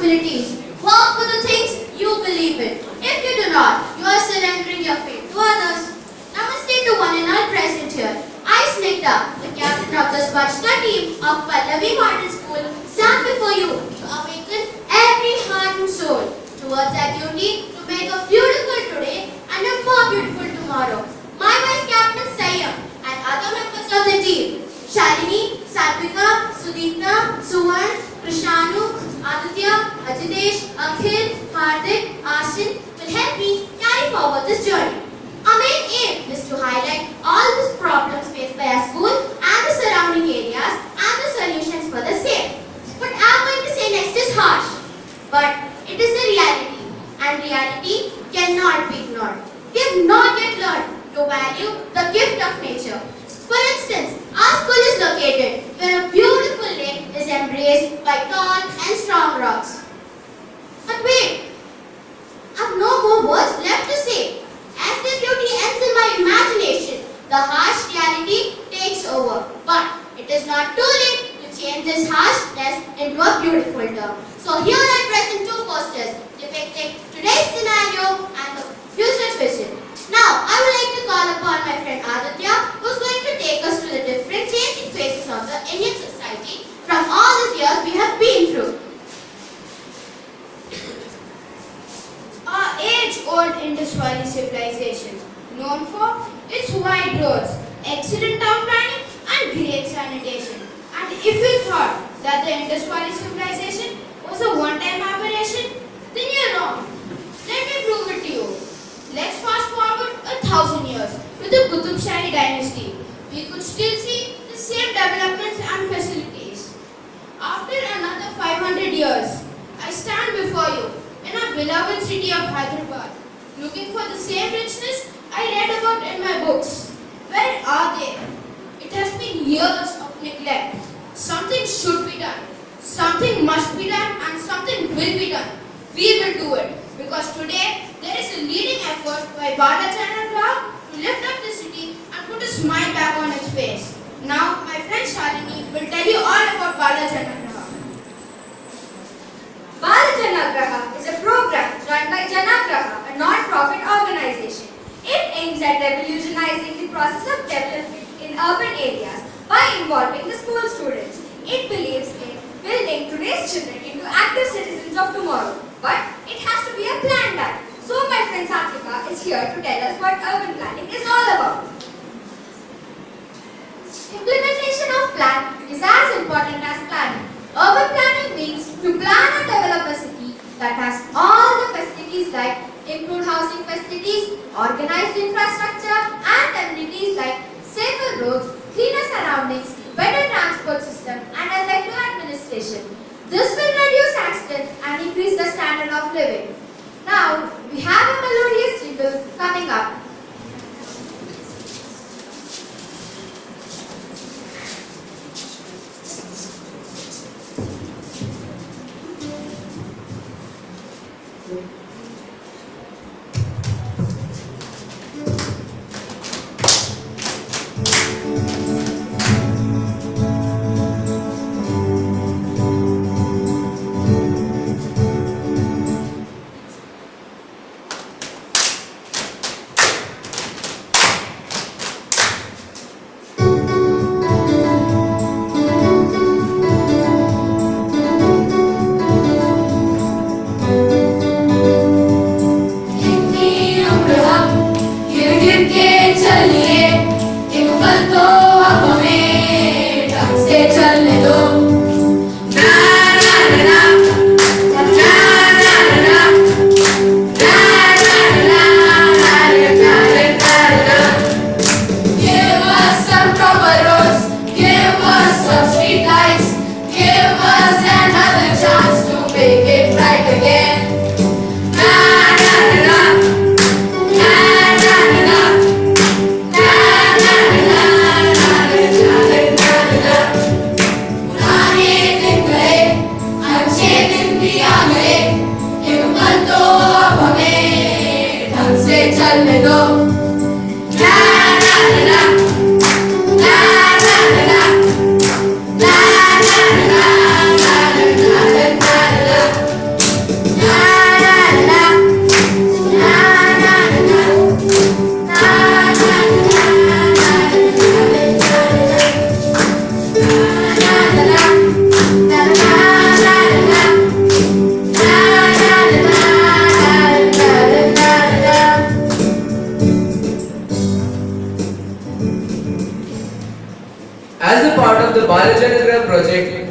responsibilities. Work for the things you believe in. If you do not, you are surrendering your faith to others. Namaste to one and all present here. I, Snigdha, the captain of the Swachhta team of Pallavi Model School, stand before you to awaken every heart and soul towards that duty to make a beautiful today and a more beautiful tomorrow. My vice captain Sayyam and other members of the team, Shalini, Satvika, Sudipta, Suvan, Krishnanu, Aditya, Ajitesh, Akhil, Hardik, Ashin will help me carry forward this journey. Our main aim is to highlight all the problems faced by our school and the surrounding areas and the solutions for the same. What I'm going to say next is harsh, but it is a reality, and reality cannot be ignored. We have not yet learned to value the gift of nature. For instance, our school is located where a beautiful lake is embraced by tall and strong rocks. But wait, I have no more words left to say. As this beauty ends in my imagination, the harsh reality takes over. But it is not too late to change this harshness into a beautiful term. So here I present two posters depicting today's scenario and the future's vision. Now, I would like to call upon my friend Aditya, who is going to take us to the different changing phases of the Indian society from all these years we have been through. Our age-old Indus Valley civilization, known for its wide roads, excellent town planning and great sanitation. And if you thought that the Indus Valley civilization was a one-time aberration, then you're wrong. Let me prove it to you. Let's fast forward 1,000 years to the Qutub Shahi dynasty. We could still see the same developments and facilities. After another 500 years, I stand before you in our beloved city of Hyderabad, looking for the same richness I read about in my books. Where are they? It has been years of neglect. Something should be done. Something must be done, and something will be done. We will do it, because today there is a leading effort by Bala Janagaraha to lift up the city and put a smile back on its face. Now, my friend Shalini will tell you all about Bala Janagaraha. Bala Janagaraha is a program run by Janagaraha, a non-profit organization. It aims at revolutionizing the process of development in urban areas by involving the school students. It believes in building today's children into active citizens of tomorrow, but it has to be a planned act. So my friend Satvika is here to tell us what urban planning is all about. Implementation of plan is as important as planning. Urban planning means to plan and develop a city that has all the facilities like improved housing facilities, organized infrastructure, and amenities like safer roads, cleaner surroundings, better transport system, and effective administration. This will reduce accidents and increase the standard of living. Now, we have a melodious jingle coming up.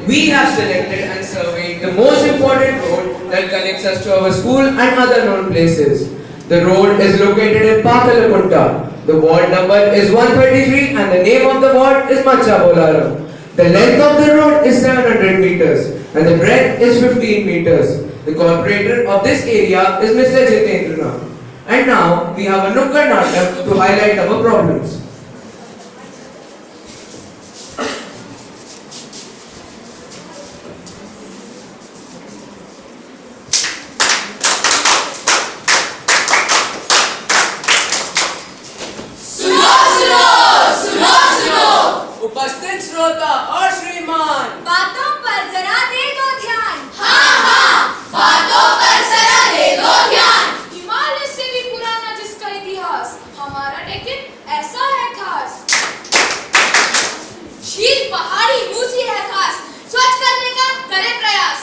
we have selected and surveyed the most important road that connects us to our school and other known places. The road is located in Pakalakunta. The ward number is 133 and the name of the ward is Machabolara. The length of the road is 700 meters and the breadth is 15 meters. The corporator of this area is Mr. Jitendra. And now we have a Nukkad Natak to highlight our problems. उपस्थित श्रोता और श्रीमान, बातों पर जरा दे दो ध्यान। बातों पर जरा दे दो ध्यान। हिमालय से भी पुराना जिसका इतिहास, हमारा डेक्कन ऐसा है खास। झील पहाड़ी ऊंची है खास, स्वच्छ करने का करे प्रयास।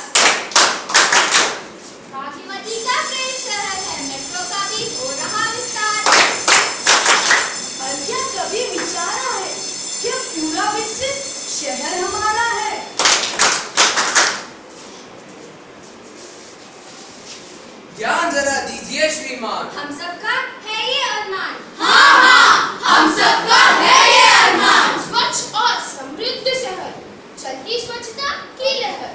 भागीरथी का प्रेम शहर है, मेट्रो का भी हो रहा विस्तार। और क्या कभी विचारा है क्या पूरा विकसित शहर हमारा है? ध्यान जरा दीजिए श्रीमान। हम सबका है ये अरमान। हम सबका है ये अरमान। स्वच्छ और समृद्ध शहर, चलती स्वच्छता की लहर।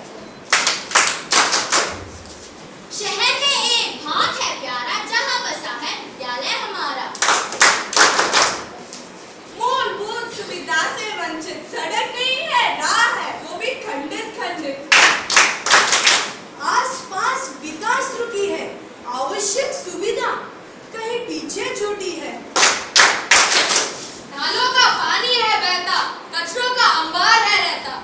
शहर में एक भाग है प्यारा, जहाँ बसा है विद्यालय हमारा। मूलभूत सुविधा से वंचित, सड़क नहीं है राह है, वो भी खंडित खंडित। आसपास विकास रुकी है, आवश्यक सुविधा कहीं पीछे छूटी है। नालों का पानी है बहता, कचरों का अंबार है रहता।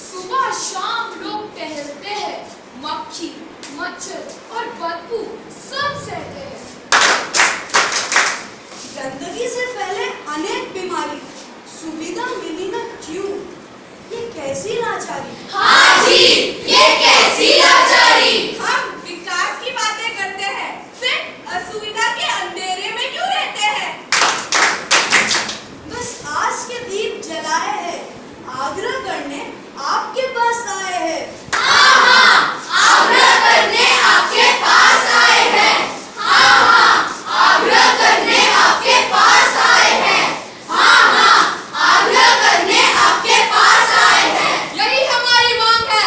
सुबह शाम लोग टहलते हैं, मक्खी मच्छर और बदबू सब सहते हैं। गंदगी से फैले अनेक बीमारी, सुविधा मिली न क्यों, ये कैसी लाचारी। हाँ जी, ये कैसी लाचारी। हम विकास की बातें करते हैं, फिर असुविधा के अंधेरे में क्यों रहते हैं। बस आस के दीप जलाए हैं, आग्रह करने आपके पास आए हैं। आग्रह करने आपके पास आए हैं। आग्रह करने आपके पास आए हैं। आग्रह करने आपके पास आए हैं। यही हमारी मांग है।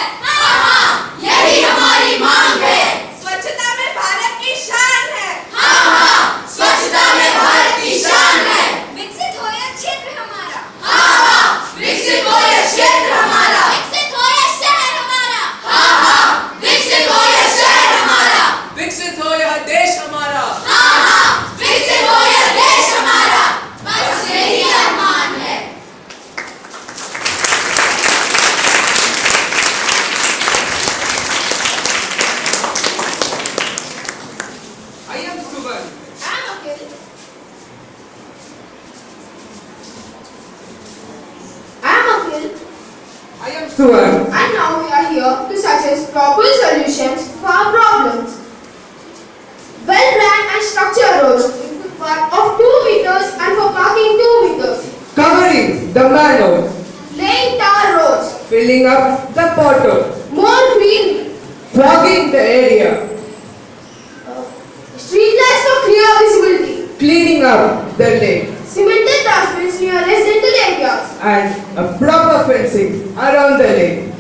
यही हमारी मांग है। स्वच्छता में भारत की शान है। स्वच्छता में भारत की शान है। विकसित हो यह क्षेत्र हमारा। विकसित हो यह क्षेत्र हमारा। विकसित हो यह शहर हमारा। विकसित हो यह शहर हमारा। विकसित हो यह देश हमारा। विकसित हो यह देश हमारा। बस यही अरमान है। I am Suban. I'm Akhil. I am Suvan. And now we are here to suggest proper solutions for our problems. Well-planned and structured roads with footpath of 2 meters and for parking 2 meters. Covering the manhole, Laying tar roads. filling up the pothole, More green. fogging the area, Streetlights for clear visibility. cleaning up the lane, Cemented dustbins near residential areas. and a proper fencing around the lane.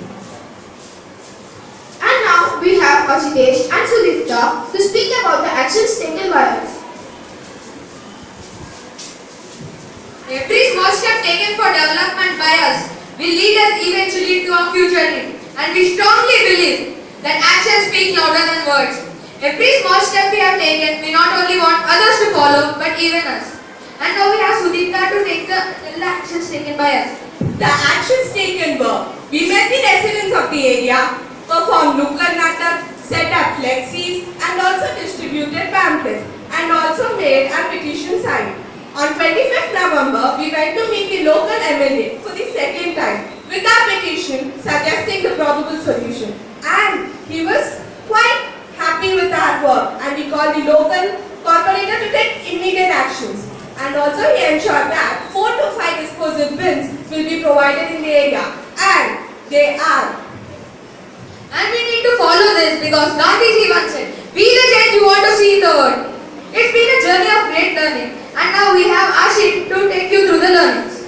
And now we have Ajitesh and Sudipta to speak about the actions taken by us. Every small step taken for development by us will lead us eventually to our future need. And we strongly believe that actions speak louder than words. Every small step we have taken, we not only want others to follow, but even us. And now we have Sudipta to tell the actions taken by us. The actions taken were, we met the residents of the area, performed Nukkad Natak, set up flexis and also distributed pamphlets and also made a petition signed. On 25th November, we went to meet the local MLA for the second time with our petition suggesting the probable solution. And he was quite happy with our work and we called the local corporator to take immediate actions. And also he ensured that 4 to 5 disposal bins will be provided in the area. And And we need to follow this because Gandhiji once said, be the change you want to see in the world. It's been a journey of great learning. And now we have Ashik to take you through the learnings.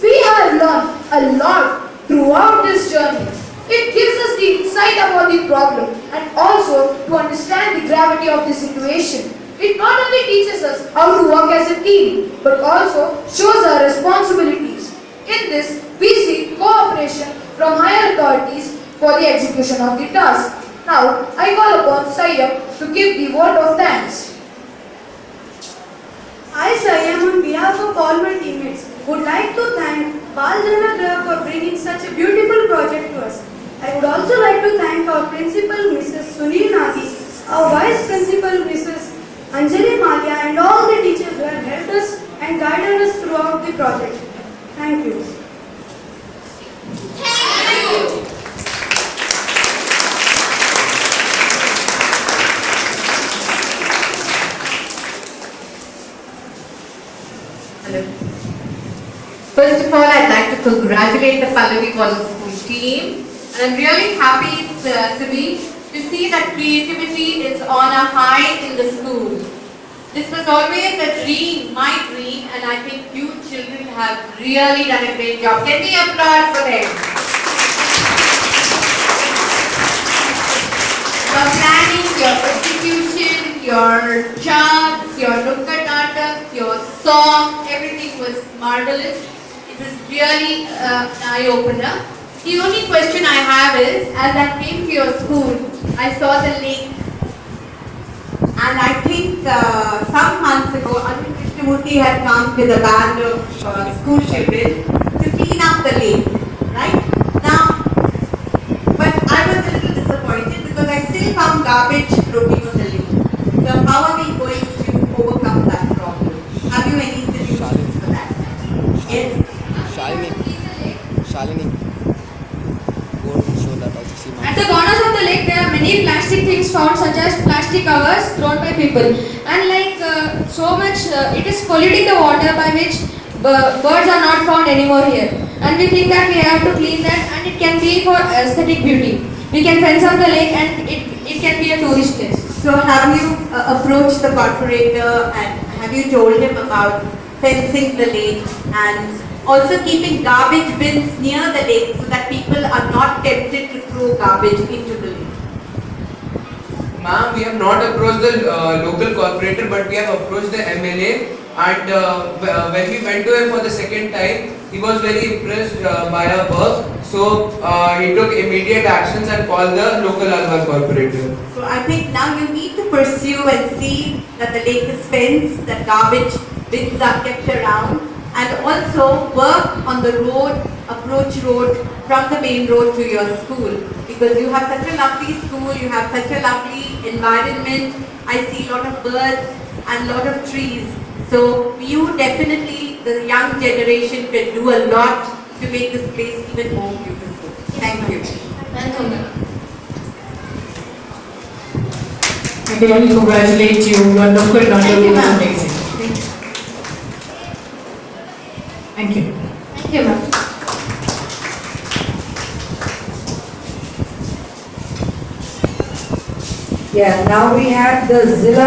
We have learned a lot throughout this journey. It gives us the insight about the problem and also to understand the gravity of the situation. It not only teaches us how to work as a team, but also shows our responsibilities. In this, we seek cooperation from higher authorities for the execution of the task. Now, I call upon Sayyam to give the vote of thanks. I, Sayyam, on behalf of all my teammates, would like to thank Bal Janagriha for bringing such a beautiful project to us. I would also like to thank our principal, Mrs. Sunil Nagi, our vice principal, Mrs. Anjali Malia, and all the teachers who have helped us and guided us throughout the project. Thank you. Hello. First of all, I'd like to congratulate the Pallavi College School team. And I'm really happy, Sibi, to see that creativity is on a high in the school. This was always a dream, my dream, and I think you children have really done a great job. Can we applaud for them? Your planning, your execution, your charts, your Nukkad Natak, your song, everything was marvelous. It was really an eye-opener. The only question I have is, as I came to your school, I saw the lake. And I think some months ago, Arvind Krishnamurthy had come with a band of school children to clean up the lake, right? Now, but I was a little disappointed because I still found garbage floating on the lake. So how are we going to overcome that problem? Have you any solutions for that? Yes? Shalini, go and show that also. See At the corners of the lake, there are many plastic things found, such as plastic covers thrown by people, and so much, it is polluting the water by which birds are not found anymore here. And we think that we have to clean that, and it can be for aesthetic beauty. We can fence up the lake, and it can be a tourist place. So have you approached the corporator and have you told him about fencing the lake and also keeping garbage bins near the lake so that people are not tempted to throw garbage into the lake? Ma'am, we have not approached the local corporator, but we have approached the MLA. And when we went to him for the second time, he was very impressed by our work. So he took immediate actions and called the local Alwar corporator. So I think now you need to pursue and see that the lake is fenced, that garbage bins are kept around, and also work on the road, approach road from the main road to your school, because you have such a lovely school, you have such a lovely environment. I see a lot of birds and a lot of trees. So you definitely, the young generation, can do a lot to make this place even more beautiful. Thank you. I can only congratulate you. Your local daughter was amazing. Thank you. Thank you, ma'am. Yeah, now we have the Zilla